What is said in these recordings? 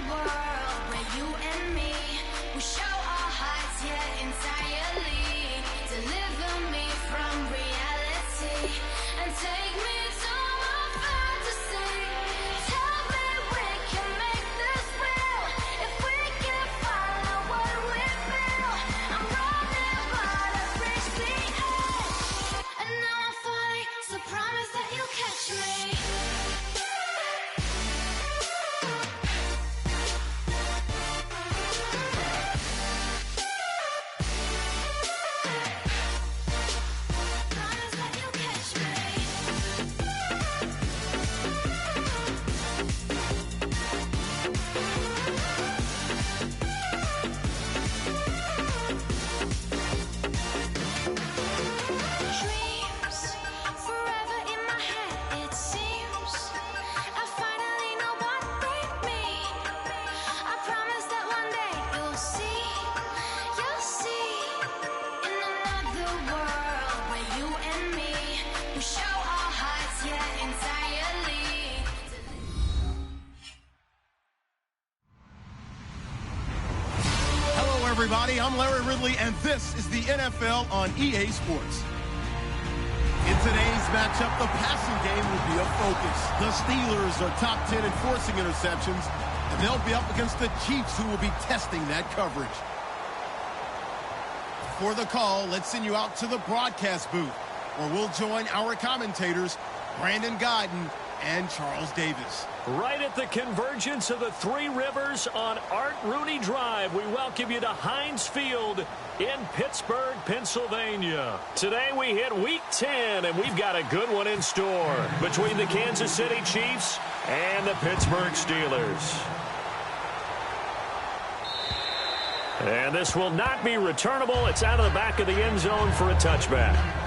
world where you and me, we show our hearts yet entirely. Deliver me from reality and take me to my fantasy. Tell me we can make this real if we can follow what we feel. I'm running but I've reached the edge, and now I'm falling, so promise that you'll catch me. Everybody, I'm Larry Ridley, and this is the NFL on EA Sports. In today's matchup, the passing game will be a focus. The Steelers are top 10 in forcing interceptions, and they'll be up against the Chiefs, who will be testing that coverage. For the call, let's send you out to the broadcast booth, where we'll join our commentators, Brandon Guyton and Charles Davis. Right at the convergence of the Three Rivers on Art Rooney Drive, we welcome you to Heinz Field in Pittsburgh, Pennsylvania. Today we hit Week 10, and we've got a good one in store between the Kansas City Chiefs and the Pittsburgh Steelers. And this will not be returnable. It's out of the back of the end zone for a touchback.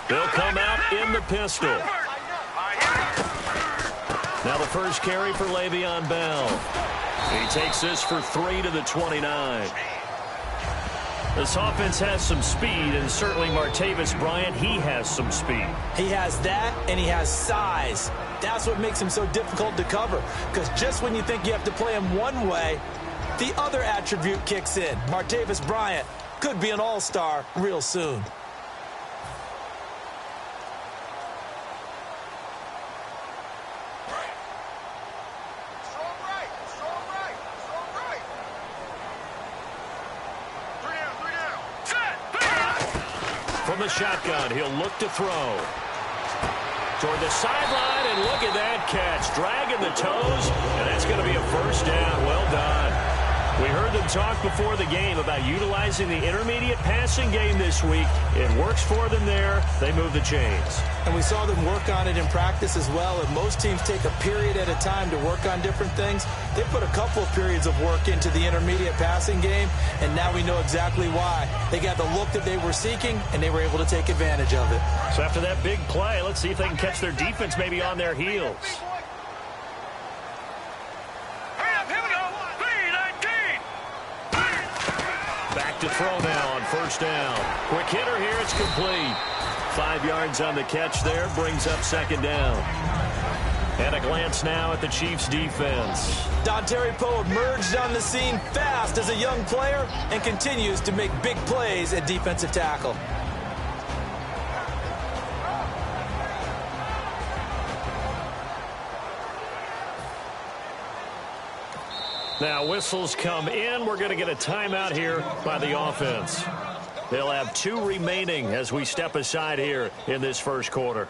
They'll come out in the pistol. Now the first carry for Le'Veon Bell. He takes this for 3 to the 29. This offense has some speed, and certainly Martavis Bryant, he has some speed. He has that, and he has size. That's what makes him so difficult to cover, because just when you think you have to play him one way, the other attribute kicks in. Martavis Bryant could be an all-star real soon. From the shotgun, he'll look to throw. Toward the sideline, and look at that catch. Dragging the toes, and that's going to be a first down. Well done. We heard them talk before the game about utilizing the intermediate passing game this week. It works for them there. They move the chains. And we saw them work on it in practice as well. And most teams take a period at a time to work on different things. They put a couple of periods of work into the intermediate passing game, and now we know exactly why. They got the look that they were seeking, and they were able to take advantage of it. So after that big play, let's see if they can catch their defense maybe on their heels. Back to throw now on first down. Quick hitter here, it's complete. 5 yards on the catch there, brings up second down. And a glance now at the Chiefs' defense. Dontari Poe emerged on the scene fast as a young player and continues to make big plays at defensive tackle. Now whistles come in. We're going to get a timeout here by the offense. They'll have 2 remaining as we step aside here in this first quarter.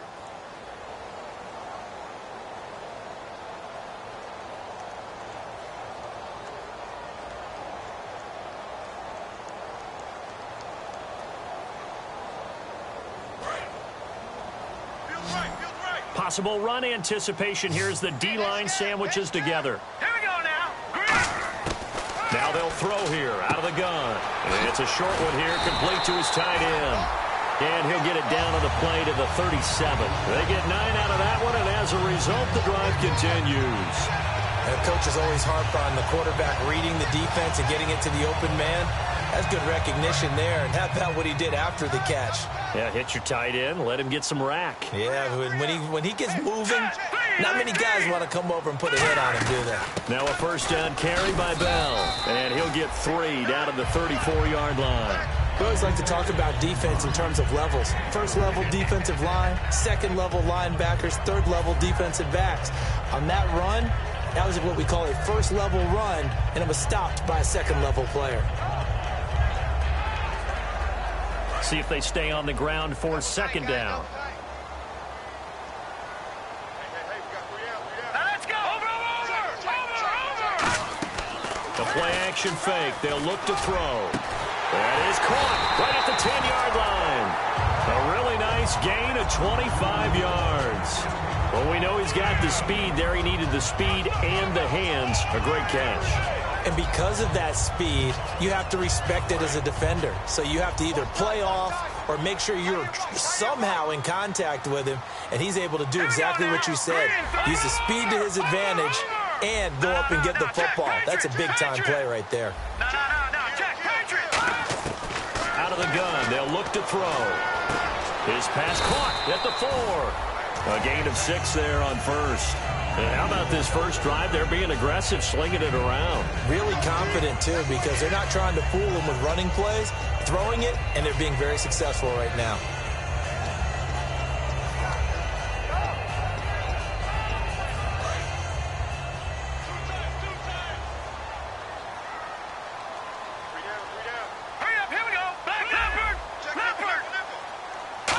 Possible run anticipation here as the D-line sandwiches together. Here we go now. Now they'll throw here out of the gun. And it's a short one here, complete to his tight end. And he'll get it down on the play to the 37. They get 9 out of that one, and as a result, the drive continues. And coaches always harp on the quarterback reading the defense and getting it to the open man. That's good recognition there. And how about what he did after the catch? Yeah, hit your tight end, let him get some rack. Yeah, when he gets moving, not many guys want to come over and put a hit on him, do they? Now a first down carry by Bell. And he'll get 3 down at the 34-yard line. We always like to talk about defense in terms of levels. First level defensive line, second level linebackers, third level defensive backs. On that run, that was what we call a first level run, and it was stopped by a second level player. See if they stay on the ground for second down. Let's go! Over! The play action fake. They'll look to throw. That is caught right at the 10-yard line. A really nice gain of 25 yards. Well, we know he's got the speed there. He needed the speed and the hands. A great catch. And because of that speed, you have to respect it as a defender. So you have to either play off or make sure you're somehow in contact with him, and he's able to do exactly what you said. Use the speed to his advantage and go up and get the football. That's a big-time play right there. Out of the gun, they'll look to throw. His pass caught at the 4. A gain of 6 there on first. And how about this first drive? They're being aggressive, slinging it around. Really confident, too, because they're not trying to fool him with running plays, throwing it, and they're being very successful right now.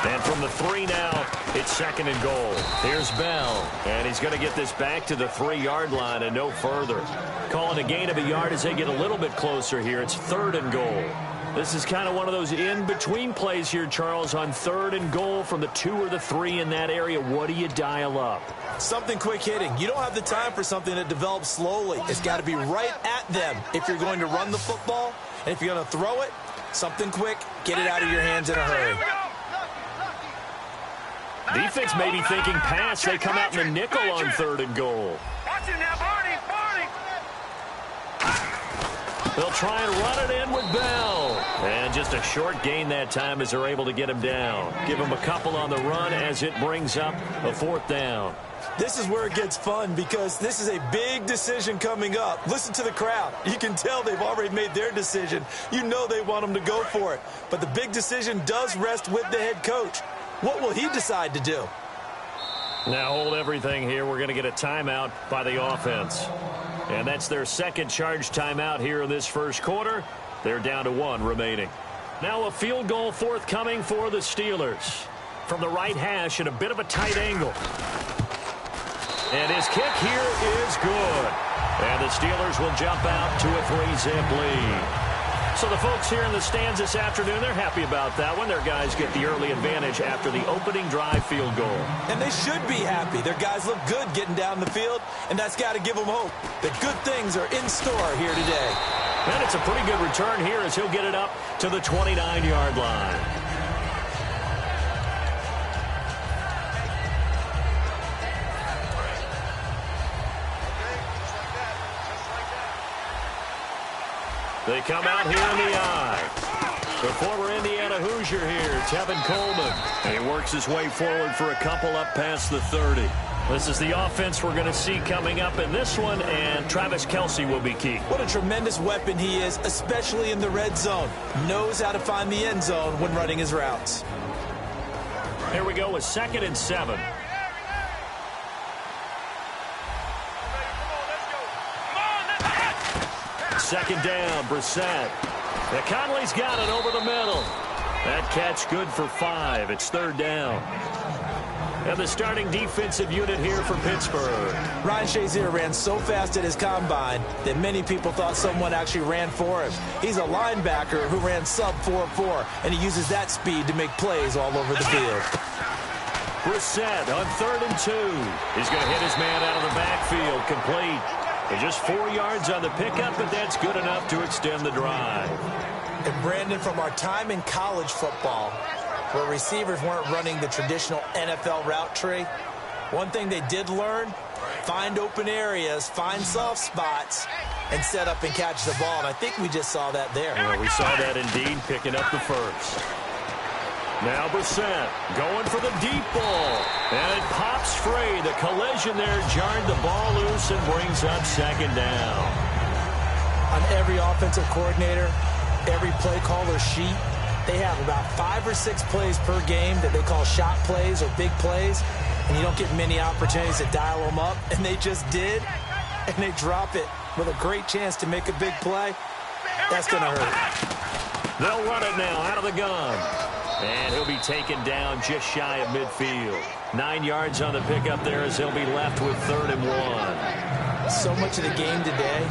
And from the 3 now, it's second and goal. Here's Bell, and he's going to get this back to the 3-yard line and no further. Calling a gain of a yard as they get a little bit closer here. It's third and goal. This is kind of one of those in-between plays here, Charles, on third and goal from the 2 or the 3 in that area. What do you dial up? Something quick hitting. You don't have the time for something that develops slowly. It's got to be right at them if you're going to run the football. And if you're going to throw it, something quick, get it out of your hands in a hurry. Defense may be thinking pass. They come out in the nickel on third and goal. Watch him now, Barney! They'll try and run it in with Bell. And just a short gain that time as they're able to get him down. Give him a couple on the run as it brings up a 4th down. This is where it gets fun because this is a big decision coming up. Listen to the crowd. You can tell they've already made their decision. You know they want them to go for it. But the big decision does rest with the head coach. What will he decide to do? Now hold everything here. We're going to get a timeout by the offense. And that's their second charge timeout here in this first quarter. They're down to 1 remaining. Now a field goal forthcoming for the Steelers. From the right hash at a bit of a tight angle. And his kick here is good. And the Steelers will jump out to a 3-zip lead. So the folks here in the stands this afternoon, they're happy about that one. Their guys get the early advantage after the opening drive field goal. And they should be happy. Their guys look good getting down the field, and that's got to give them hope that good things are in store here today. And it's a pretty good return here as he'll get it up to the 29-yard line. They come out here in the eye. The former Indiana Hoosier here, Tevin Coleman. And he works his way forward for a couple up past the 30. This is the offense we're going to see coming up in this one, and Travis Kelce will be key. What a tremendous weapon he is, especially in the red zone. Knows how to find the end zone when running his routes. Here we go with 2nd and 7. Second down, Brissett. Conley's got it over the middle. That catch good for 5. It's 3rd down. And the starting defensive unit here for Pittsburgh. Ryan Shazier ran so fast at his combine that many people thought someone actually ran for him. He's a linebacker who ran sub 4.4, and he uses that speed to make plays all over the field. Brissett on 3rd and 2. He's going to hit his man out of the backfield, complete. And just 4 yards on the pickup, but that's good enough to extend the drive. And Brandon, from our time in college football, where receivers weren't running the traditional NFL route tree, one thing they did learn, find open areas, find soft spots, and set up and catch the ball. And I think we just saw that there. Well, we saw that indeed, picking up the first. Now Brissett going for the deep ball. And it pops free. The collision there jarred the ball loose and brings up second down. On every offensive coordinator, every play caller sheet, they have about 5 or 6 plays per game that they call shot plays or big plays. And you don't get many opportunities to dial them up. And they just did. And they drop it with a great chance to make a big play. That's going to hurt. They'll run it now out of the gun. And he'll be taken down just shy of midfield. 9 yards on the pickup there as he'll be left with 3rd and 1. So much of the game today,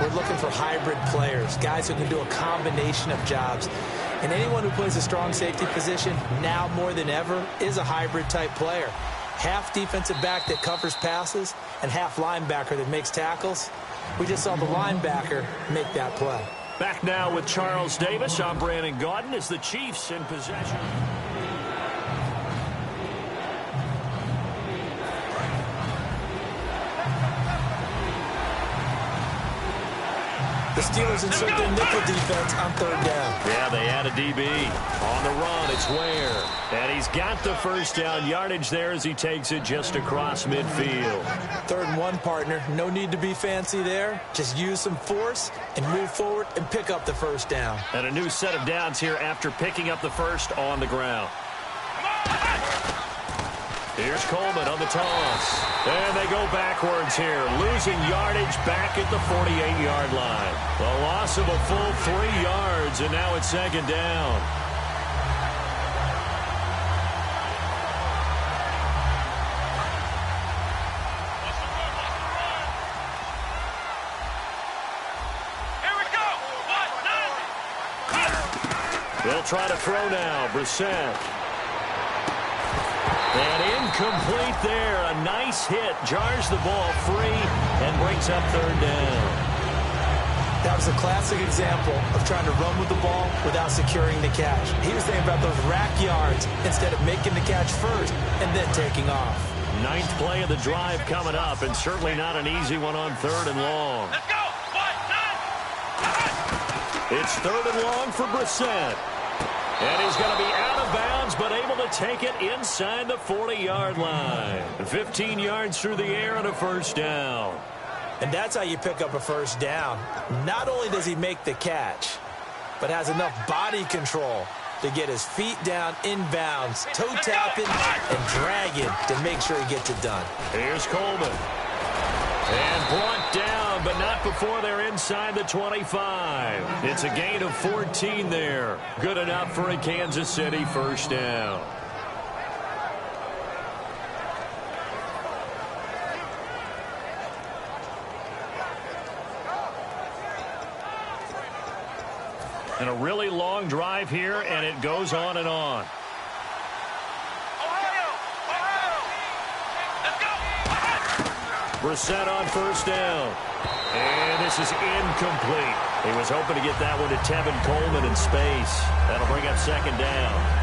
we're looking for hybrid players, guys who can do a combination of jobs. And anyone who plays a strong safety position, now more than ever, is a hybrid type player. Half defensive back that covers passes and half linebacker that makes tackles. We just saw the linebacker make that play. Back now with Charles Davis. I'm Brandon Gaudin as the Chiefs in possession. The Steelers insert their nickel defense on 3rd down. Yeah, they add a DB. On the run, it's Ware. And he's got the first down yardage there as he takes it just across midfield. 3rd and 1, partner. No need to be fancy there. Just use some force and move forward and pick up the first down. And a new set of downs here after picking up the first on the ground. Here's Coleman on the toss. And they go backwards here, losing yardage back at the 48-yard line. The loss of a full 3 yards, and now it's 2nd down. They'll try to throw now. Brissett. And incomplete there. A nice hit. Jars the ball free and brings up 3rd down. That was a classic example of trying to run with the ball without securing the catch. He was thinking about those rack yards instead of making the catch first and then taking off. 9th play of the drive coming up, and certainly not an easy one on 3rd and long. Let's go! 1, 9. It's 3rd and long for Brissett. And he's going to be out of bounds, but able to take it inside the 40-yard line. 15 yards through the air and a first down. And that's how you pick up a first down. Not only does he make the catch, but has enough body control to get his feet down inbounds, toe tapping and dragging to make sure he gets it done. Here's Coleman. And brought down, but not before they're inside the 25. It's a gain of 14 there. Good enough for a Kansas City first down. And a really long drive here, and it goes on and on. Brissett on first down. And this is incomplete. He was hoping to get that one to Tevin Coleman in space. That'll bring up 2nd down.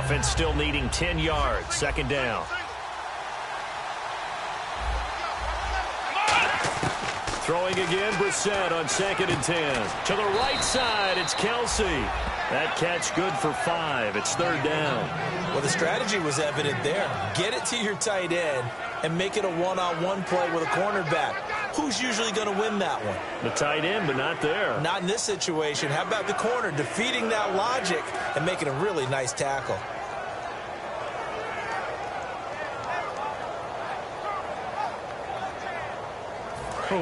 Offense still needing 10 yards. 2nd down. Throwing again, Brissett on 2nd and 10. To the right side, it's Kelsey. That catch good for 5. It's 3rd down. Well, the strategy was evident there. Get it to your tight end and make it a one-on-one play with a cornerback. Who's usually going to win that one? The tight end, but not there. Not in this situation. How about the corner defeating that logic and making a really nice tackle?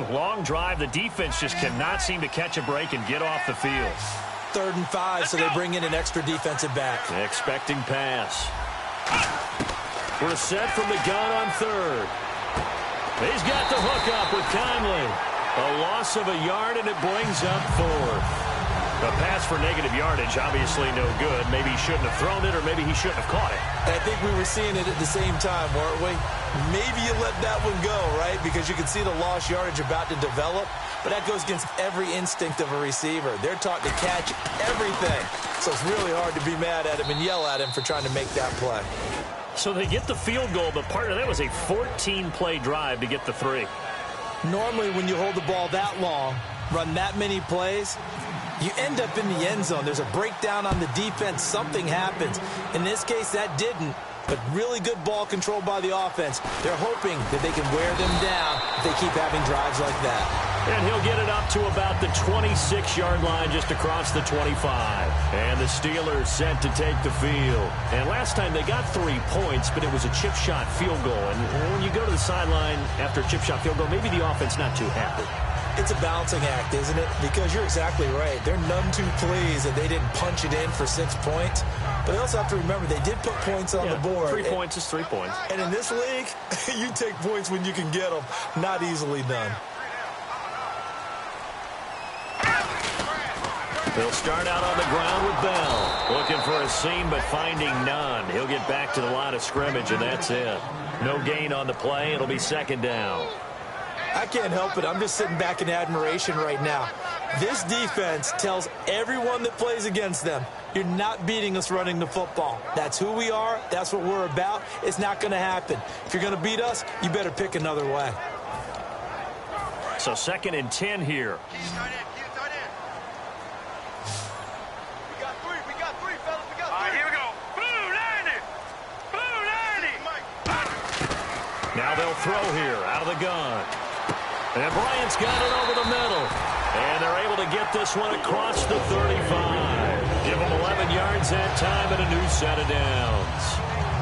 Long drive. The defense just cannot seem to catch a break and get off the field. 3rd and 5, so they bring in an extra defensive back. Expecting pass. We're set from the gun on third. He's got the hook up with Conley. A loss of a yard, and it brings up fourth. A pass for negative yardage, obviously no good. Maybe he shouldn't have thrown it, or maybe he shouldn't have caught it. I think we were seeing it at the same time, weren't we? Maybe you let that one go, right? Because you can see the lost yardage about to develop. But that goes against every instinct of a receiver. They're taught to catch everything. So it's really hard to be mad at him and yell at him for trying to make that play. So they get the field goal, but part of that was a 14-play drive to get the 3. Normally, when you hold the ball that long, run that many plays, you end up in the end zone. There's a breakdown on the defense. Something happens. In this case, that didn't. But really good ball control by the offense. They're hoping that they can wear them down if they keep having drives like that. And he'll get it up to about the 26-yard line, just across the 25. And the Steelers set to take the field. And last time they got 3 points, but it was a chip shot field goal. And when you go to the sideline after a chip shot field goal, maybe the offense not too happy. It's a balancing act, isn't it? Because you're exactly right. They're none too pleased that they didn't punch it in for 6 points. But they also have to remember they did put points on the board. 3 points is 3 points. And in this league, you take points when you can get them. Not easily done. They'll start out on the ground with Bell. Looking for a seam, but finding none. He'll get back to the line of scrimmage, and that's it. No gain on the play. It'll be second down. I can't help it. I'm just sitting back in admiration right now. This defense tells everyone that plays against them, you're not beating us running the football. That's who we are. That's what we're about. It's not going to happen. If you're going to beat us, you better pick another way. So 2nd and 10 here. Now they'll throw here out of the gun. And Bryant's got it over the middle. And they're able to get this one across the 35. Give them 11 yards that time and a new set of downs.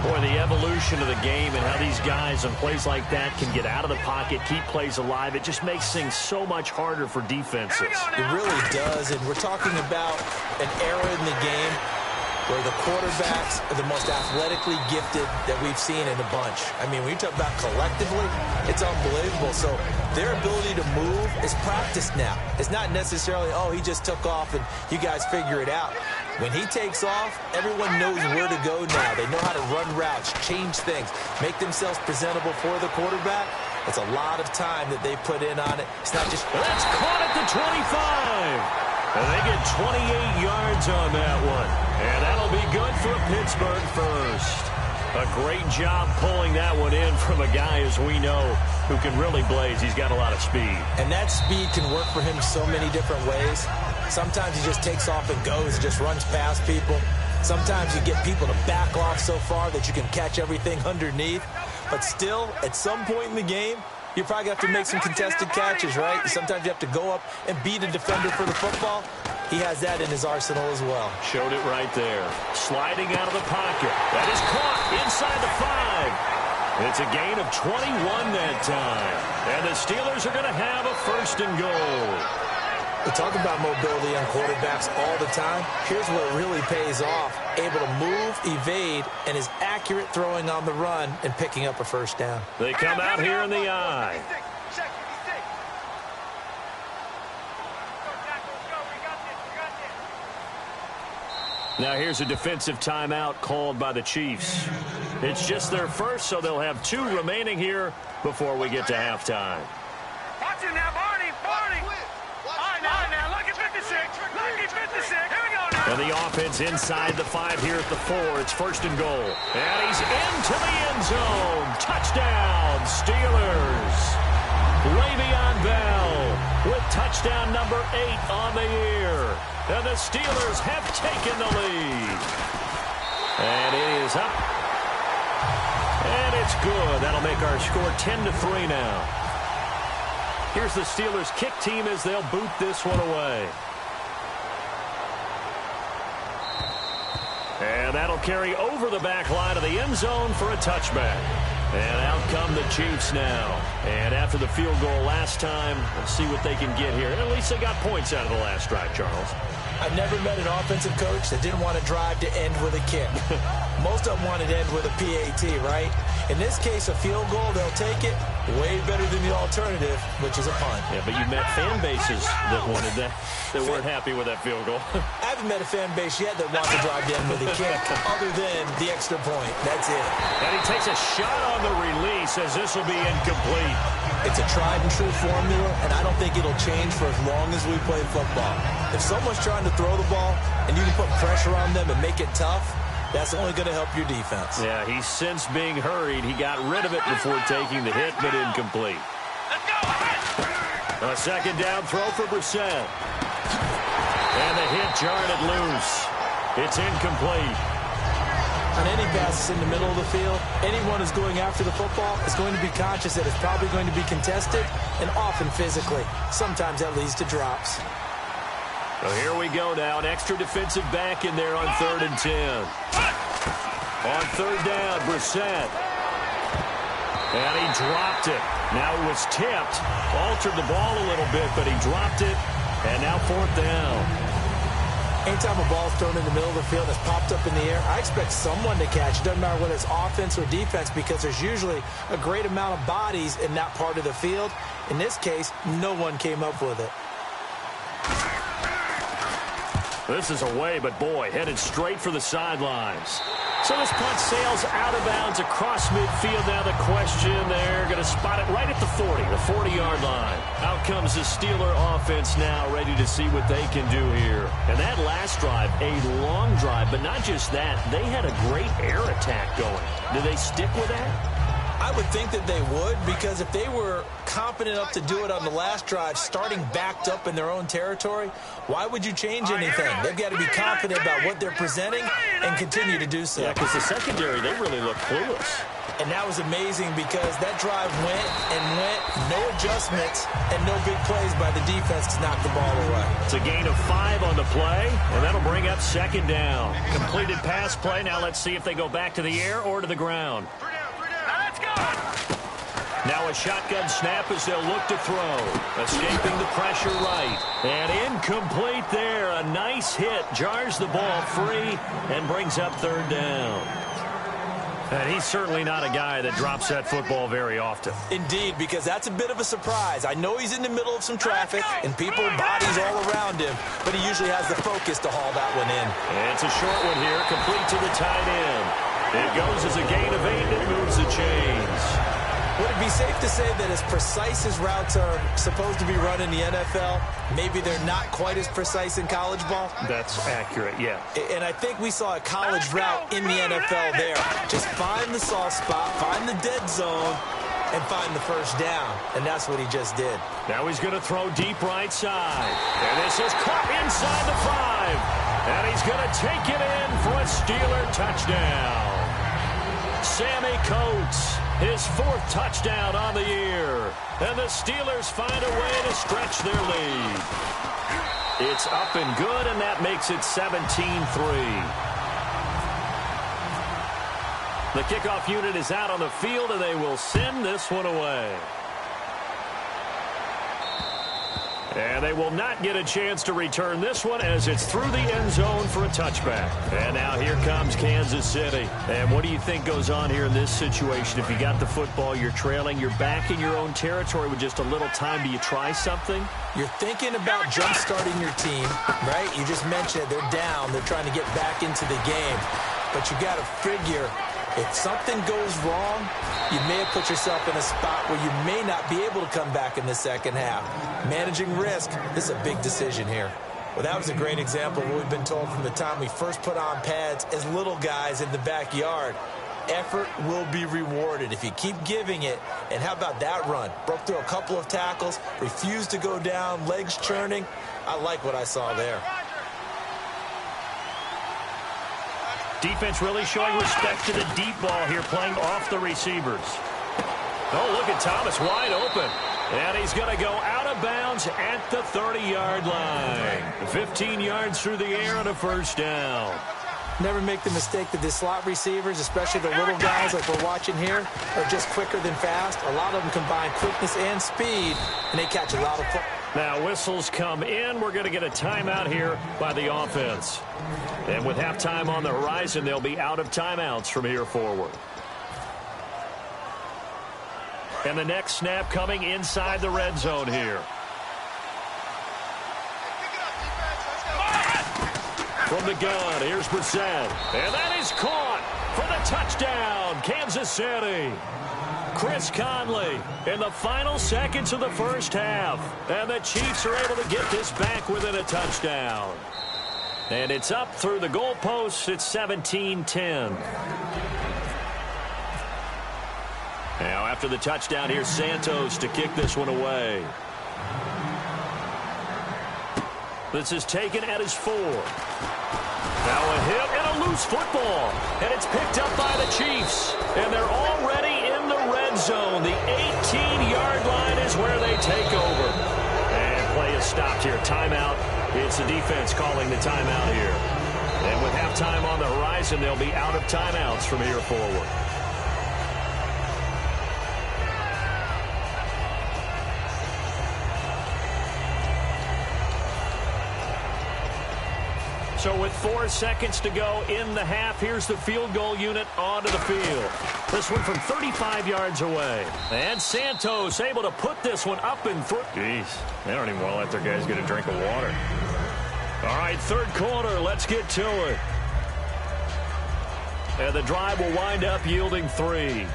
Boy, the evolution of the game and how these guys on plays like that can get out of the pocket, keep plays alive, it just makes things so much harder for defenses. It really does, and we're talking about an era in the game where the quarterbacks are the most athletically gifted that we've seen in a bunch. I mean, when you talk about collectively, it's unbelievable. So their ability to move is practiced now. It's not necessarily, oh, he just took off and you guys figure it out. When he takes off, everyone knows where to go now. They know how to run routes, change things, make themselves presentable for the quarterback. It's a lot of time that they put in on it. It's not just... That's caught at the 25. And they get 28 yards on that one. And that'll be good for a Pittsburgh first. A great job pulling that one in from a guy, as we know, who can really blaze. He's got a lot of speed. And that speed can work for him so many different ways. Sometimes he just takes off and goes and just runs past people. Sometimes you get people to back off so far that you can catch everything underneath. But still, at some point in the game, you probably have to make some contested catches, right? Sometimes you have to go up and beat a defender for the football. He has that in his arsenal as well. Showed it right there. Sliding out of the pocket. That is caught inside the 5. It's a gain of 21 that time. And the Steelers are going to have a 1st and goal. We talk about mobility on quarterbacks all the time. Here's what really pays off. Able to move, evade, and is accurate throwing on the run and picking up a 1st down. They come out here in the eye. Now here's a defensive timeout called by the Chiefs. It's just their first, so they'll have 2 remaining here before we get to halftime. Watch it now, Barney. All right, now, look at 56. Look at 56. Here we go now. And the offense inside the 5 here at the 4. It's 1st and goal. And he's into the end zone. Touchdown, Steelers. Le'Veon Bell with touchdown number 8 on the year. And the Steelers have taken the lead. And it is up. And it's good. That'll make our score 10-3 now. Here's the Steelers kick team as they'll boot this one away. And that'll carry over the back line of the end zone for a touchback. And out come the Chiefs now. And after the field goal last time, we'll see what they can get here. At least they got points out of the last drive, Charles. I've never met an offensive coach that didn't want to drive to end with a kick. Most of them want to end with a PAT, right? In this case, a field goal, they'll take it. Way better than the alternative, which is a punt. Yeah, but you met fan bases that wanted that, that weren't happy with that field goal. I haven't met a fan base yet that wants to drive to end with a kick, other than the extra point. That's it. And he takes a shot on the release as this will be incomplete. It's a tried and true formula, and I don't think it'll change for as long as we play football. If someone's trying to throw the ball and you can put pressure on them and make it tough, that's only going to help your defense. Yeah, he's since being hurried. He got rid of it before taking the hit, but incomplete. Let's go. A second down throw for Brissett. And the hit jarred it loose. It's incomplete. On any passes in the middle of the field, anyone who's going after the football is going to be conscious that it's probably going to be contested, and often physically. Sometimes that leads to drops. So here we go now. An extra defensive back in there on 3rd and 10. On 3rd down, Brissett. And he dropped it. Now it was tipped. Altered the ball a little bit, but he dropped it. And now 4th down. Anytime a ball's thrown in the middle of the field that's popped up in the air, I expect someone to catch. It doesn't matter whether it's offense or defense, because there's usually a great amount of bodies in that part of the field. In this case, no one came up with it. This is away, but boy, headed straight for the sidelines. So this punt sails out of bounds across midfield. Now the question, they're going to spot it right at the 40, the 40-yard line. Out comes the Steeler offense now, ready to see what they can do here. And that last drive, a long drive, but not just that. They had a great air attack going. Do they stick with that? I would think that they would, because if they were competent enough to do it on the last drive, starting backed up in their own territory, why would you change anything? They've got to be confident about what they're presenting and continue to do so. Yeah, because the secondary, they really look clueless. And that was amazing, because that drive went and went, no adjustments, and no big plays by the defense to knock the ball away. It's a gain of 5 on the play, and that'll bring up 2nd down. Completed pass play. Now let's see if they go back to the air or to the ground. Now a shotgun snap as they'll look to throw. Escaping the pressure right. And incomplete there. A nice hit. Jars the ball free and brings up 3rd down. And he's certainly not a guy that drops that football very often. Indeed, because that's a bit of a surprise. I know he's in the middle of some traffic and people, bodies all around him, but he usually has the focus to haul that one in. And it's a short one here, complete to the tight end. It goes as a gain of 8, and it moves the chains. Would it be safe to say that as precise as routes are supposed to be run in the NFL, maybe they're not quite as precise in college ball? That's accurate, yeah. And I think we saw a college route in the NFL there. Just find the soft spot, find the dead zone, and find the 1st down. And that's what he just did. Now he's going to throw deep right side. And this is caught inside the 5. And he's going to take it in for a Steeler touchdown. Sammy Coates, his 4th touchdown on the year. And the Steelers find a way to stretch their lead. It's up and good, and that makes it 17-3. The kickoff unit is out on the field, and they will send this one away. And they will not get a chance to return this one, as it's through the end zone for a touchback. And now here comes Kansas City. And what do you think goes on here in this situation? If you got the football, you're trailing, you're back in your own territory with just a little time. Do you try something? You're thinking about jump-starting your team, right? You just mentioned it. They're down. They're trying to get back into the game. But you got to figure, if something goes wrong, you may have put yourself in a spot where you may not be able to come back in the second half. Managing risk, this is a big decision here. Well, that was a great example of what we've been told from the time we first put on pads as little guys in the backyard. Effort will be rewarded if you keep giving it. And how about that run? Broke through a couple of tackles, refused to go down, legs churning. I like what I saw there. Defense really showing respect to the deep ball here, playing off the receivers. Oh, look at Thomas wide open. And he's going to go out of bounds at the 30-yard line. 15 yards through the air and a 1st down. Never make the mistake that the slot receivers, especially the little guys like we're watching here, are just quicker than fast. A lot of them combine quickness and speed, and they catch a lot of football. Now whistles come in. We're going to get a timeout here by the offense. And with halftime on the horizon, they'll be out of timeouts from here forward. And the next snap coming inside the red zone here. From the gun, here's Brissett. And that is caught for the touchdown, Kansas City. Chris Conley in the final seconds of the first half. And the Chiefs are able to get this back within a touchdown. And it's up through the goalposts. It's 17-10. Now after the touchdown, here's Santos to kick this one away. This is taken at his 4. Now a hit and a loose football. And it's picked up by the Chiefs. And they're already in the red zone. The 18-yard line is where they take over. And play is stopped here. Timeout. It's the defense calling the timeout here. And with halftime on the horizon, they'll be out of timeouts from here forward. So with 4 seconds to go in the half, here's the field goal unit onto the field. This one from 35 yards away. And Santos able to put this one up and through. Jeez, they don't even want to let their guys get a drink of water. All right, third quarter, let's get to it. And the drive will wind up yielding 3.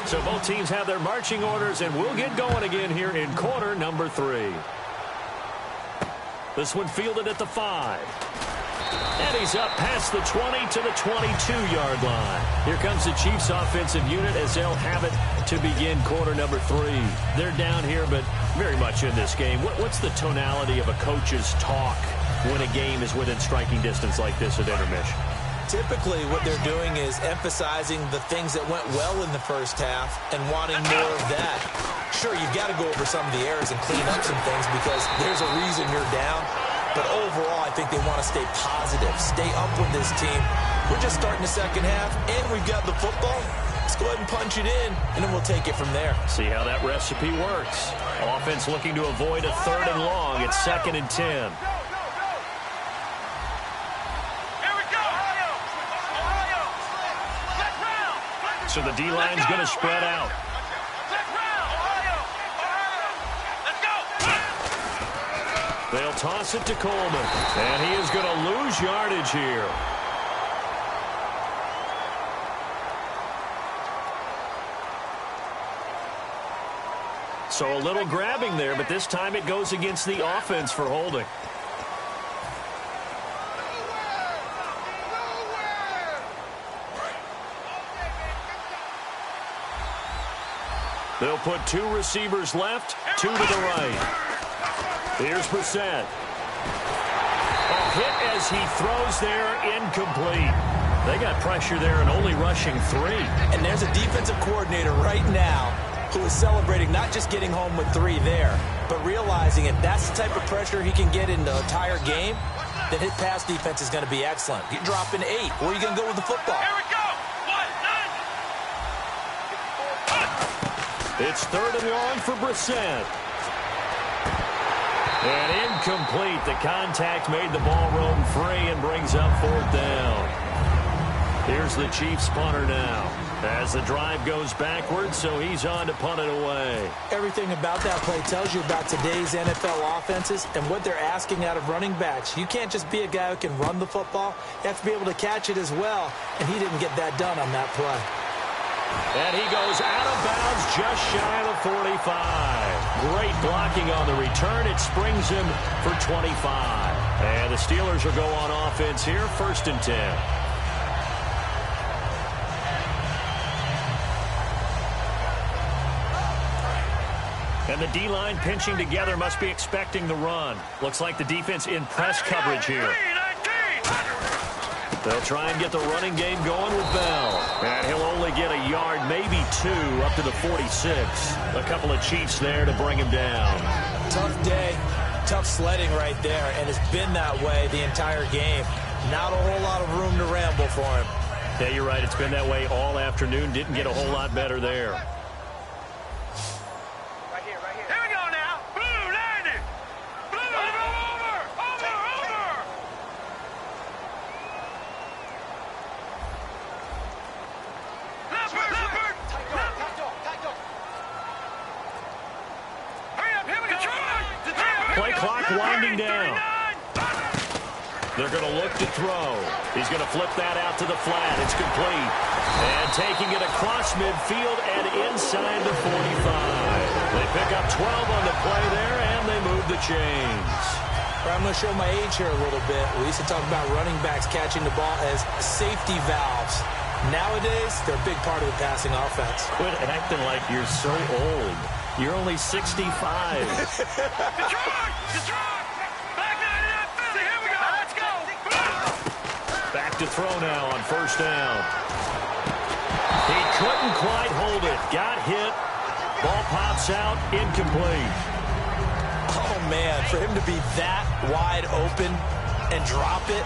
So both teams have their marching orders, and we'll get going again here in quarter number 3. This one fielded at the 5. And he's up past the 20 to the 22-yard line. Here comes the Chiefs offensive unit as they'll have it to begin quarter number 3. They're down here, but very much in this game. What's the tonality of a coach's talk when a game is within striking distance like this at intermission? Typically, what they're doing is emphasizing the things that went well in the first half and wanting more of that. Sure, you've got to go over some of the errors and clean up some things because there's a reason you're down. But overall, I think they want to stay positive, stay up with this team. We're just starting the second half, and we've got the football. Let's go ahead and punch it in, and then we'll take it from there. See how that recipe works. Offense looking to avoid a 3rd and long. It's 2nd and 10. So the D-line's going to spread out. They'll toss it to Coleman. And he is going to lose yardage here. So a little grabbing there, but this time it goes against the offense for holding. They'll put 2 receivers left, 2 to the right. Here's Brissett. A hit as he throws there, incomplete. They got pressure there and only rushing 3. And there's a defensive coordinator right now who is celebrating not just getting home with 3 there, but realizing if that's the type of pressure he can get in the entire game, then his pass defense is going to be excellent. You're dropping 8. Where are you going to go with the football? Here we go. It's 3rd and long for Brissett. And incomplete. The contact made the ball roam free and brings up 4th down. Here's the Chiefs punter now as the drive goes backwards, so he's on to punt it away. Everything about that play tells you about today's NFL offenses and what they're asking out of running backs. You can't just be a guy who can run the football. You have to be able to catch it as well, and he didn't get that done on that play. And he goes out of bounds just shy of the 45. Great blocking on the return. It springs him for 25. And the Steelers will go on offense here, 1st and 10. And the D-line pinching together must be expecting the run. Looks like the defense in press coverage here. They'll try and get the running game going with Bell. And he'll only get a yard, maybe 2, up to the 46. A couple of Chiefs there to bring him down. Tough day, tough sledding right there, and it's been that way the entire game. Not a whole lot of room to ramble for him. Yeah, you're right. It's been that way all afternoon. Didn't get a whole lot better there. Right here. Here we go now. Blue, landing. Blue, over. Leopard. Hurry up, here we go. Detroit. Play clock winding down. They're going to look to throw. He's going to flip that out to the flat. It's complete. And taking it across midfield and inside the 45. They pick up 12 on the play there, and they move the chains. I'm going to show my age here a little bit. We used to talk about running backs catching the ball as safety valves. Nowadays, they're a big part of the passing offense. Quit acting like you're so old. You're only 65. Detroit. Back to throw now on first down. He couldn't quite hold it. Got hit. Ball pops out. Incomplete. Oh, man, for him to be that wide open and drop it.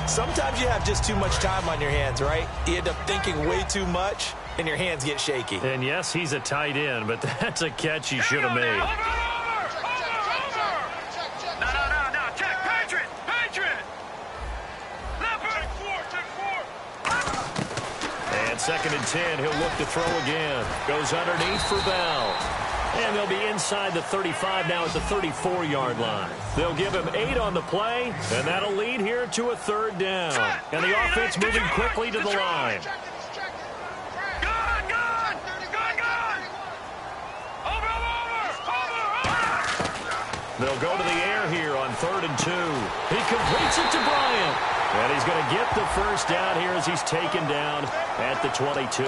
Sometimes you have just too much time on your hands, right? You end up thinking way too much, and your hands get shaky. And, yes, he's a tight end, but that's a catch he should have made. No. Check. Patriot. And 2nd and 10, he'll look to throw again. Goes underneath for Bell. And they'll be inside the 35 now at the 34-yard line. They'll give him 8 on the play, and that'll lead here to a 3rd down. And the offense moving quickly to the line. Gone. Over. They'll go to the air here on 3rd and 2. He completes it to Bryant. And he's going to get the first down here as he's taken down at the 22.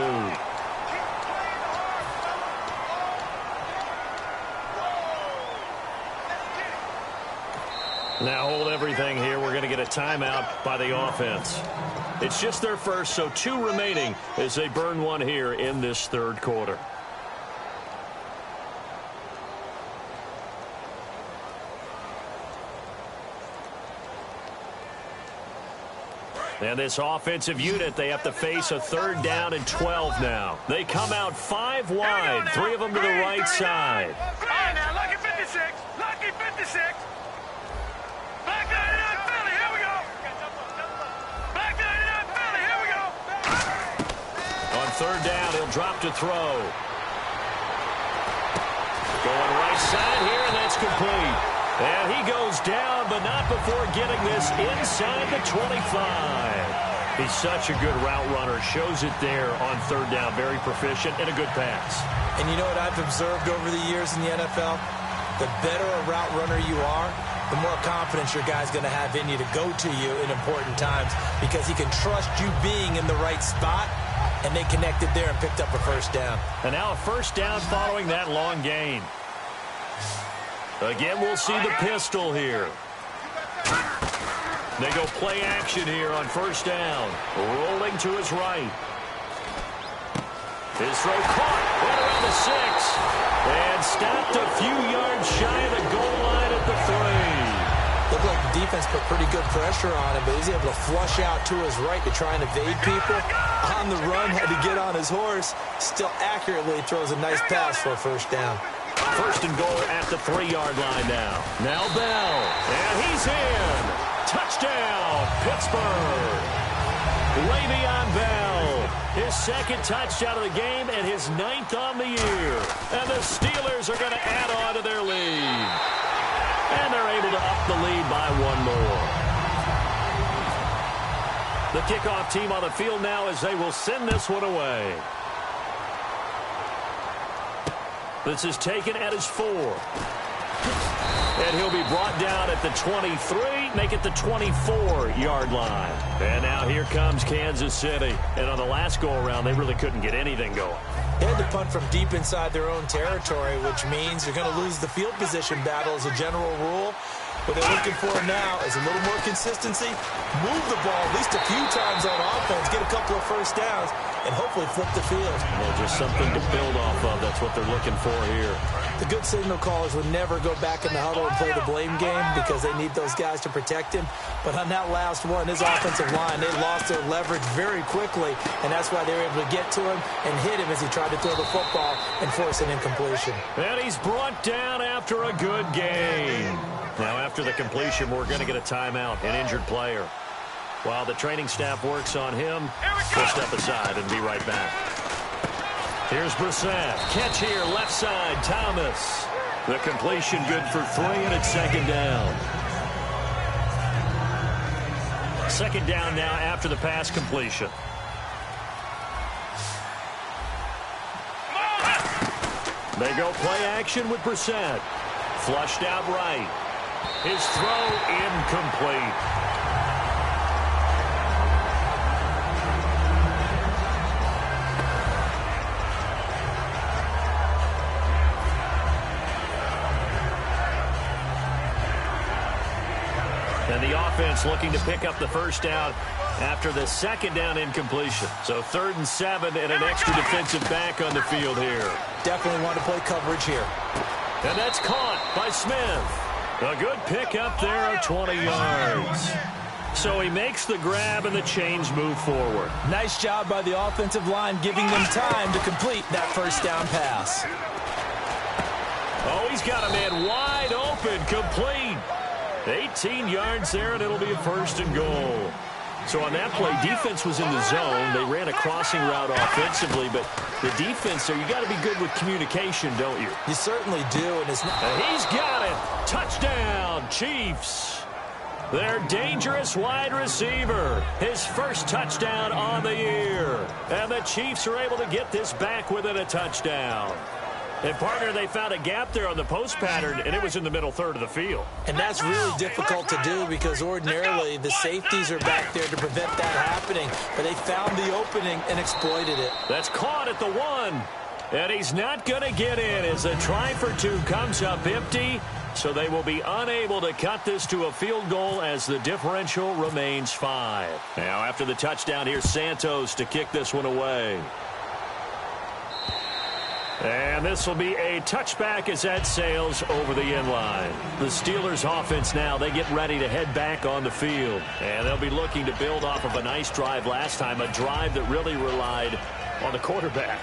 Now hold everything here. We're going to get a timeout by the offense. It's just their first, so 2 remaining as they burn one here in this 3rd quarter. And this offensive unit, they have to face a 3rd down and 12 now. They come out 5 wide, 3 of them to the right side. All right, now, lucky 56. Back 99 Philly, here we go. Back 99 Philly, here we go. On 3rd down, he'll drop to throw. Going right side here, and that's complete. And he goes down, but not before getting this inside the 25. He's such a good route runner. Shows it there on 3rd down. Very proficient and a good pass. And you know what I've observed over the years in the NFL? The better a route runner you are, the more confidence your guy's going to have in you to go to you in important times because he can trust you being in the right spot, and they connected there and picked up a 1st down. And now a 1st down following that long gain. Again, we'll see the pistol here. They go play action here on 1st down. Rolling to his right. His throw caught right around the 6. And stopped a few yards shy of the goal line at the 3. Looked like the defense put pretty good pressure on him, but he's able to flush out to his right to try and evade people. On the run, had to get on his horse. Still accurately throws a nice pass for a 1st down. 1st and goal at the 3-yard line now. Now Bell. And he's in. Touchdown, Pittsburgh. Le'Veon Bell. His 2nd touchdown of the game and his 9th on the year. And the Steelers are going to add on to their lead. And they're able to up the lead by 1 more. The kickoff team on the field now as they will send this one away. This is taken at his 4. And he'll be brought down at the 23, make it the 24-yard line. And now here comes Kansas City. And on the last go-around, they really couldn't get anything going. They had to punt from deep inside their own territory, which means you're going to lose the field position battle as a general rule. What they're looking for now is a little more consistency, move the ball at least a few times on offense, get a couple of first downs, and hopefully flip the field. Well, just something to build off of. That's what they're looking for here. The good signal callers would never go back in the huddle and play the blame game because they need those guys to protect him. But on that last one, his offensive line, they lost their leverage very quickly, and that's why they were able to get to him and hit him as he tried to throw the football and force an incompletion. And he's brought down after a good game. Now, after the completion, we're going to get a timeout, an injured player. While the training staff works on him, we'll step aside and be right back. Here's Brissett. Catch here, left side, Thomas. The completion good for 3, and it's second down. Second down now after the pass completion. They go play action with Brissett. Flushed out right. His throw incomplete. And the offense looking to pick up the first down after the second down incompletion. So 3rd and 7 and an extra defensive back on the field here. Definitely want to play coverage here. And that's caught by Smith. A good pick up there of 20 yards. So he makes the grab and the chains move forward. Nice job by the offensive line giving them time to complete that first down pass. Oh, he's got a man wide open, complete. 18 yards there, and it'll be a 1st and goal. So on that play, defense was in the zone. They ran a crossing route offensively, but the defense there, you got to be good with communication, don't you? You certainly do, and it's not. And he's got it. Touchdown, Chiefs. Their dangerous wide receiver. His first touchdown on the year. And the Chiefs are able to get this back within a touchdown. And, partner, they found a gap there on the post pattern, and it was in the middle third of the field. And that's really difficult to do because ordinarily the safeties are back there to prevent that happening. But they found the opening and exploited it. That's caught at the 1. And he's not going to get in as the try for 2 comes up empty. So they will be unable to cut this to a field goal as the differential remains 5. Now, after the touchdown, here's Santos to kick this one away. And this will be a touchback as that sails over the end line. The Steelers offense now, they get ready to head back on the field. And they'll be looking to build off of a nice drive last time, a drive that really relied on the quarterback.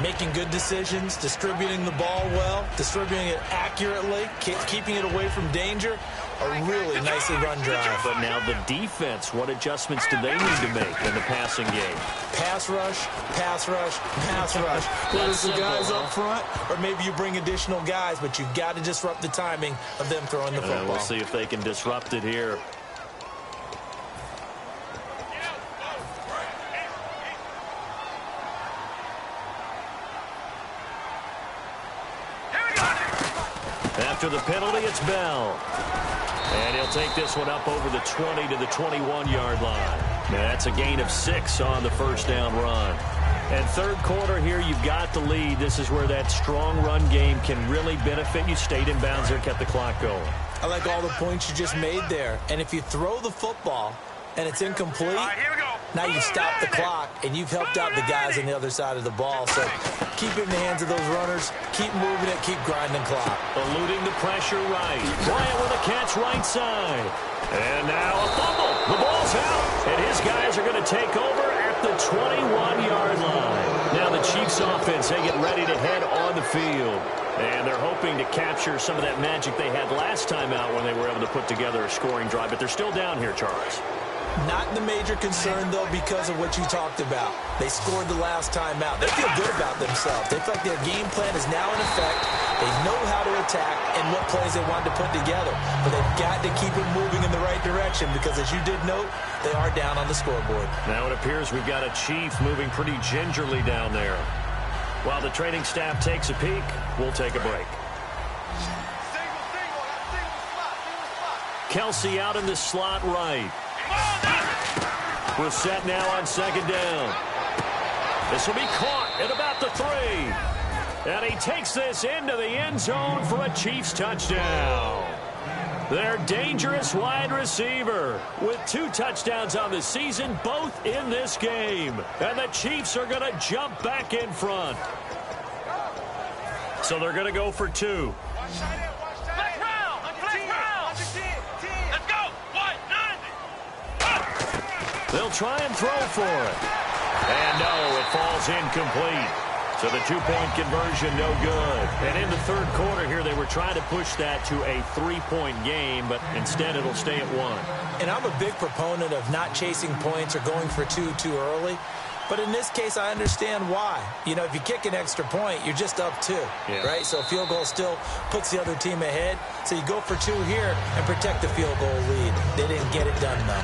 Making good decisions, distributing the ball well, distributing it accurately, keeping it away from danger. A really nicely run drive. But now the defense, what adjustments do they need to make in the passing game? Pass rush, pass rush, pass rush. Whether it's the guys up front or maybe you bring additional guys, but you've got to disrupt the timing of them throwing the football. We'll see if they can disrupt it here. After the penalty, it's Bell. And he'll take this one up over the 20 to the 21-yard line. Now that's a gain of 6 on the first down run. And third quarter here, you've got the lead. This is where that strong run game can really benefit you. Stayed in bounds there, kept the clock going. I like all the points you just made there. And if you throw the football and it's incomplete, now you stop the clock and you've helped out the guys on the other side of the ball. So keep it in the hands of those runners. Keep moving it. Keep grinding clock. Eluding the pressure right. Bryant with a catch right side. And now a fumble. The ball's out. And his guys are going to take over at the 21-yard line. Now the Chiefs offense, they get ready to head on the field. And they're hoping to capture some of that magic they had last time out when they were able to put together a scoring drive. But they're still down here, Charles. Not the major concern, though, because of what you talked about. They scored the last time out. They feel good about themselves. They feel like their game plan is now in effect. They know how to attack and what plays they want to put together. But they've got to keep it moving in the right direction because, as you did note, they are down on the scoreboard. Now it appears we've got a Chief moving pretty gingerly down there. While the training staff takes a peek, we'll take a break. Kelsey out in the slot right. We're set now on second down. This will be caught at about the 3. And he takes this into the end zone for a Chiefs touchdown. Their dangerous wide receiver with 2 touchdowns on the season, both in this game. And the Chiefs are going to jump back in front. So they're going to go for 2. They'll try and throw for it. And no, it falls incomplete. So the 2-point conversion, no good. And in the third quarter here, they were trying to push that to a 3-point game, but instead it'll stay at 1. And I'm a big proponent of not chasing points or going for 2 too early. But in this case, I understand why. You know, if you kick an extra point, you're just up 2, right? So a field goal still puts the other team ahead. So you go for 2 here and protect the field goal lead. They didn't get it done, though.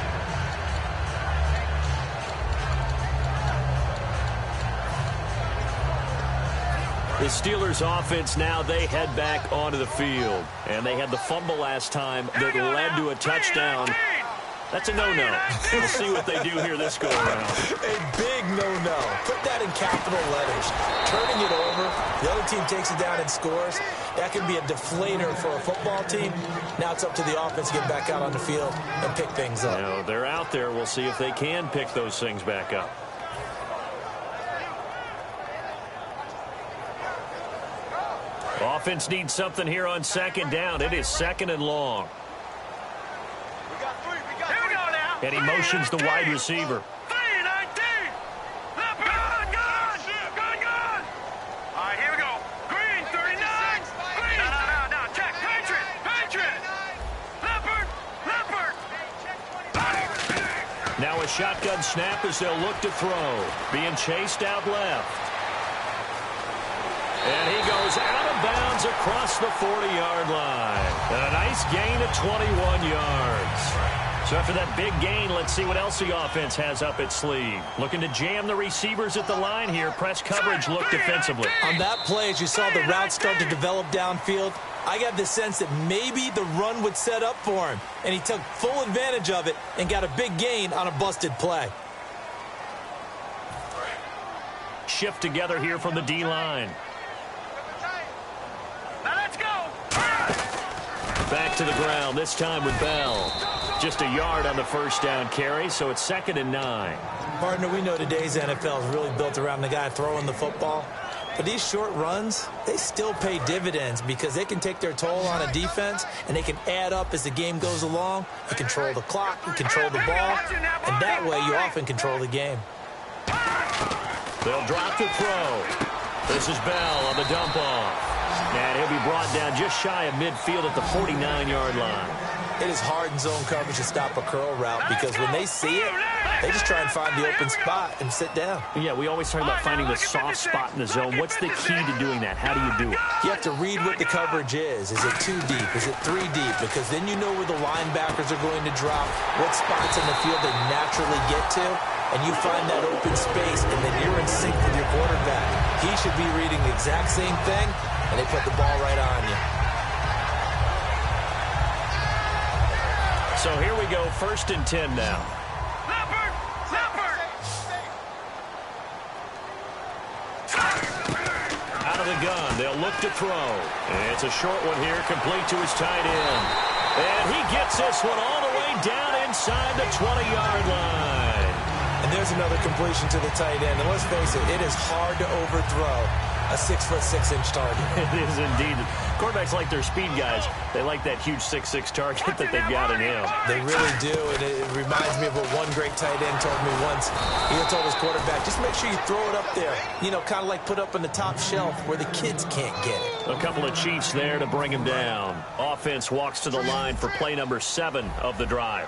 The Steelers offense now, they head back onto the field. And they had the fumble last time that led to a touchdown. That's a no-no. We'll see what they do here this go-around. A big no-no. Put that in capital letters. Turning it over, the other team takes it down and scores. That can be a deflator for a football team. Now it's up to the offense to get back out on the field and pick things up. You know, they're out there. We'll see if they can pick those things back up. Offense needs something here on second down. It is 2nd and long. And he motions the wide receiver. 3-19. Gone. All right, here we go. Green, 39. Green. No. Check. Patriot. Leopard. Now a shotgun snap as they'll look to throw. Being chased out left. And he goes out of bounds across the 40-yard line. And a nice gain of 21 yards. So after that big gain, let's see what else the offense has up its sleeve. Looking to jam the receivers at the line here. Press coverage look defensively. On that play, as you saw the route start to develop downfield, I got the sense that maybe the run would set up for him. And he took full advantage of it and got a big gain on a busted play. Shift together here from the D-line. Now let's go. Back to the ground, this time with Bell. Just a yard on the first down carry, so it's 2nd and 9. Partner, we know today's NFL is really built around the guy throwing the football. But these short runs, they still pay dividends because they can take their toll on a defense and they can add up as the game goes along. You control the clock, you control the ball, and that way you often control the game. They'll drop the throw. This is Bell on the dump off. And he'll be brought down just shy of midfield at the 49-yard line. It is hard in zone coverage to stop a curl route because when they see it, they just try and find the open spot and sit down. Yeah, we always talk about finding the soft spot in the zone. What's the key to doing that? How do you do it? You have to read what the coverage is. Is it 2 deep? Is it 3 deep? Because then you know where the linebackers are going to drop, what spots in the field they naturally get to, and you find that open space, and then you're in sync with your quarterback. He should be reading the exact same thing, and they put the ball right on you. So here we go, 1st and 10 now. Leopard. Out of the gun, they'll look to throw. And it's a short one here, complete to his tight end. And he gets this one all the way down inside the 20-yard line. And there's another completion to the tight end. And let's face it, it is hard to overthrow a 6'6" target. It is indeed. Quarterbacks like their speed guys. They like that huge 6'6" target that they've got in him. They really do, and it reminds me of what one great tight end told me once. He told his quarterback, just make sure you throw it up there. You know, kind of like put up on the top shelf where the kids can't get it. A couple of Chiefs there to bring him down. Offense walks to the line for play number 7 of the drive.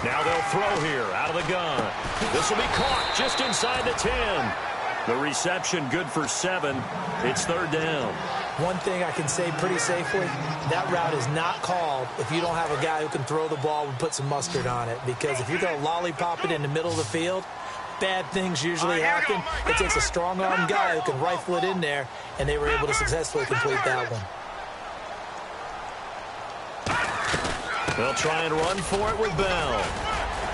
Now they'll throw here out of the gun. This will be caught just inside the 10. The reception good for 7. It's 3rd down. One thing I can say pretty safely, that route is not called if you don't have a guy who can throw the ball and put some mustard on it. Because if you're going to lollipop it in the middle of the field, bad things usually happen. It takes a strong-armed guy who can rifle it in there, and they were able to successfully complete that one. They'll try and run for it with Bell.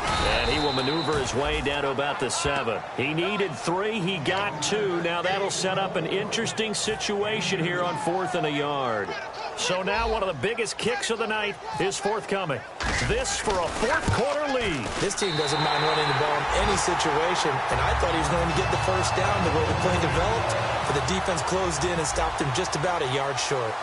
And he will maneuver his way down to about the 7. He needed 3. He got 2. Now that'll set up an interesting situation here on 4th and a yard. So now one of the biggest kicks of the night is forthcoming. This for a fourth-quarter lead. This team doesn't mind running the ball in any situation, and I thought he was going to get the first down the way the play developed, but the defense closed in and stopped him just about a yard short.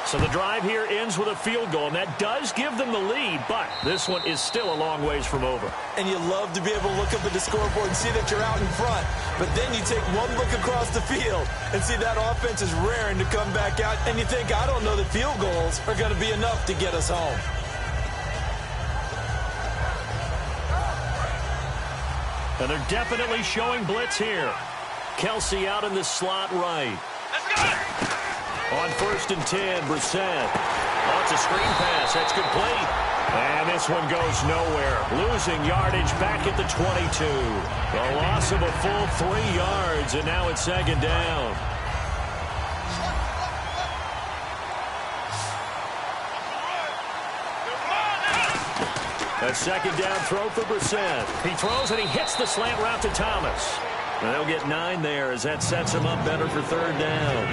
So the drive here ends with a field goal, and that does give them the lead, but this one is still a long ways from over. And you love to be able to look up at the scoreboard and see that you're out in front, but then you take one look across the field and see that offense is raring to come back out, and you think, I don't know that field goals are going to be enough to get us home. And they're definitely showing blitz here. Kelsey out in the slot right. Let's go! On 1st and 10, Brissett. Oh, it's a screen pass. That's complete. And this one goes nowhere. Losing yardage back at the 22. A loss of a full 3 yards, and now it's 2nd down. A 2nd down throw for Brissett. He throws and he hits the slant route to Thomas. And they'll get 9 there as that sets him up better for 3rd down.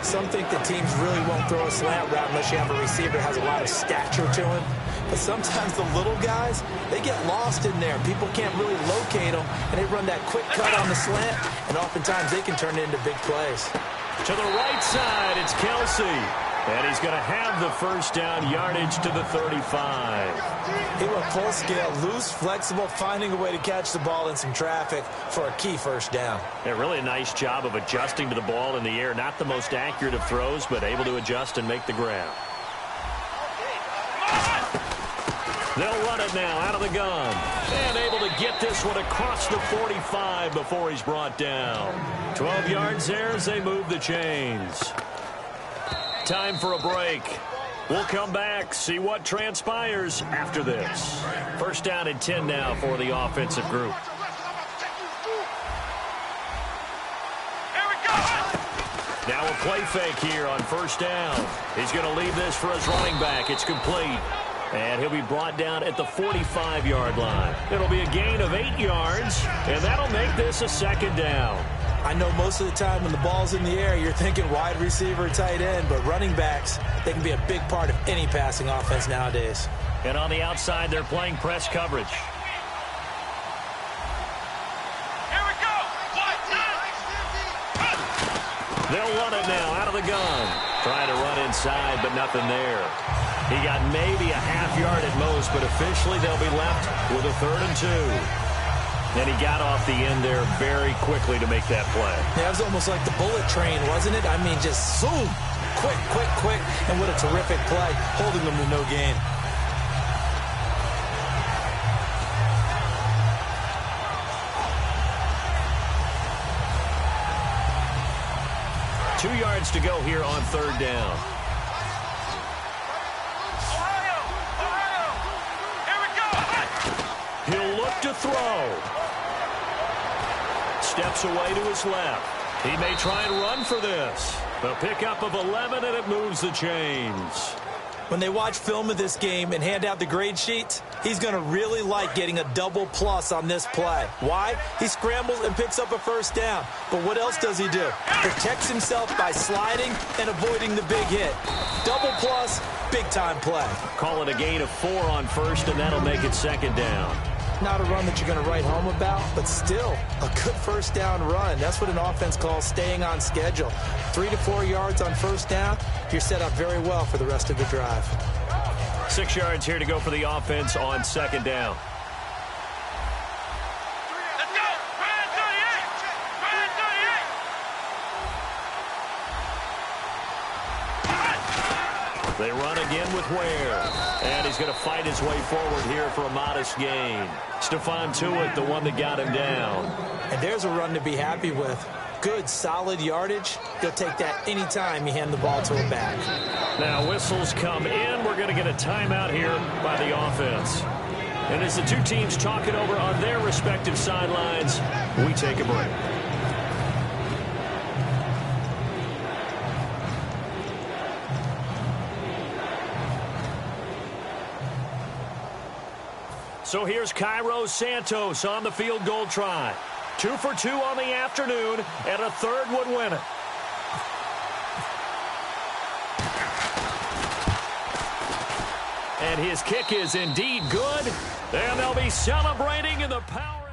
Some think that teams really won't throw a slant route unless you have a receiver that has a lot of stature to him. But sometimes the little guys, they get lost in there. People can't really locate them, and they run that quick cut on the slant, and oftentimes they can turn it into big plays. To the right side, it's Kelsey. And he's going to have the first down, yardage to the 35. He went full scale, loose, flexible, finding a way to catch the ball in some traffic for a key first down. Yeah, really a nice job of adjusting to the ball in the air. Not the most accurate of throws, but able to adjust and make the grab. They'll run it now out of the gun. And able to get this one across the 45 before he's brought down. 12 yards there as they move the chains. Time for a break. We'll come back, see what transpires after this. 1st down and 10 now for the offensive group. Here we go! Now a play fake here on 1st down. He's going to leave this for his running back. It's complete. And he'll be brought down at the 45-yard line. It'll be a gain of 8 yards, and that'll make this a 2nd down. I know most of the time when the ball's in the air, you're thinking wide receiver, tight end, but running backs, they can be a big part of any passing offense nowadays. And on the outside, they're playing press coverage. Here we go! They'll run it now out of the gun. Trying to run inside, but nothing there. He got maybe a half yard at most, but officially they'll be left with a 3rd and 2. And he got off the end there very quickly to make that play. Yeah, it was almost like the bullet train, wasn't it? I mean, just zoom, quick, quick, quick, and what a terrific play, holding them to no gain. Two yards to go here on 3rd down. Ohio! Here we go! He'll look to throw. Steps away to his left. He may try and run for this. The pickup of 11, and it moves the chains. When they watch film of this game and hand out the grade sheets, he's going to really like getting a double plus on this play. Why? He scrambles and picks up a 1st down. But what else does he do? Protects himself by sliding and avoiding the big hit. Double plus, big-time play. Call it a gain of 4 on 1st, and that'll make it 2nd down. Not a run that you're going to write home about, but still a good 1st down run. That's what an offense calls staying on schedule. 3 to 4 yards on 1st down, you're set up very well for the rest of the drive. 6 yards here to go for the offense on 2nd down. Let's go! Ryan 38! Ryan 38! They run again with Ware. And he's going to fight his way forward here for a modest gain. Stephon Tuitt, the one that got him down. And there's a run to be happy with. Good, solid yardage. He'll take that anytime you hand the ball to him back. Now whistles come in. We're going to get a timeout here by the offense. And as the two teams talk it over on their respective sidelines, we take a break. So here's Cairo Santos on the field goal try. 2 for 2 on the afternoon, and a third would win it. And his kick is indeed good, and they'll be celebrating in the power.